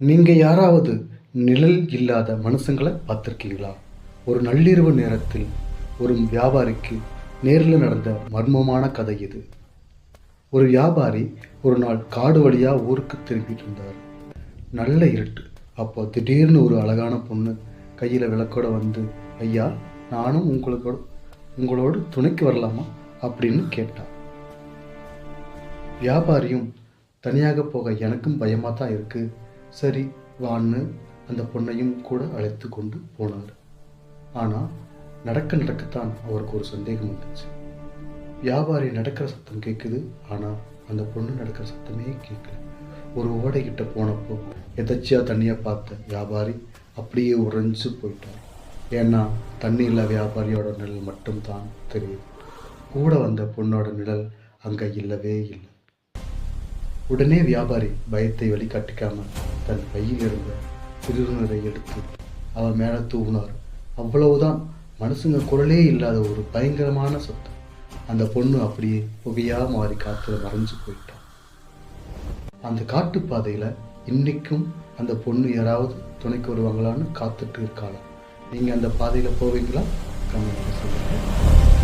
நீங்க யாராவது நிழல் இல்லாத மனுஷங்கள பார்த்துருக்கீங்களா? ஒரு நள்ளிரவு நேரத்தில் ஒரு வியாபாரிக்கு நேர்ல நடந்த மர்மமான கதை இது. ஒரு வியாபாரி ஒரு நாள் காடு வழியா ஊருக்கு திரும்பிட்டு இருந்தார். நல்ல இருட்டு. அப்போ திடீர்னு ஒரு அழகான பொண்ணு கையில விளக்கோட வந்து, ஐயா, நானும் உங்களோடு துணைக்கு வரலாமா அப்படின்னு கேட்டா. வியாபாரியும், தனியாக போக எனக்கும் பயமா தான் இருக்கு, சரி வான்னு அந்த பொண்ணையும் கூட அழைத்து கொண்டு போனார். ஆனால் நடக்கத்தான் அவருக்கு ஒரு சந்தேகம் வந்துச்சு. வியாபாரி நடக்கிற சத்தம் கேட்குது, ஆனால் அந்த பொண்ணு நடக்கிற சத்தமே கேட்கல. ஒரு ஓடைக்கிட்ட போனப்போ எதர்ச்சியா தண்ணியை பார்த்த வியாபாரி அப்படியே உறைஞ்சு போயிட்டார். ஏன்னா தண்ணியில் வியாபாரியோட நிழல் மட்டும்தான் தெரியுது. கூட வந்த பொண்ணோட நிழல் அங்கே இல்லவே இல்லை. உடனே வியாபாரி பயத்தை வெளிக்காட்டிக்காம தன் கையில் இருந்த சிறுநீரை எடுத்து அவன் மேலே தூவினார். அவ்வளவுதான், மனுஷங்க குரலே இல்லாத ஒரு பயங்கரமான சத்தம். அந்த பொண்ணு அப்படியே புகையா மாறி காத்துல மறைஞ்சு போயிட்டான். அந்த காட்டுப்பாதையில இன்னைக்கும் அந்த பொண்ணு யாராவது துணைக்கு வருவாங்களான்னு காத்துட்டு இருக்காளாம். நீங்க அந்த பாதையில போவீங்களா? கமெண்ட்ல சொல்லுங்க.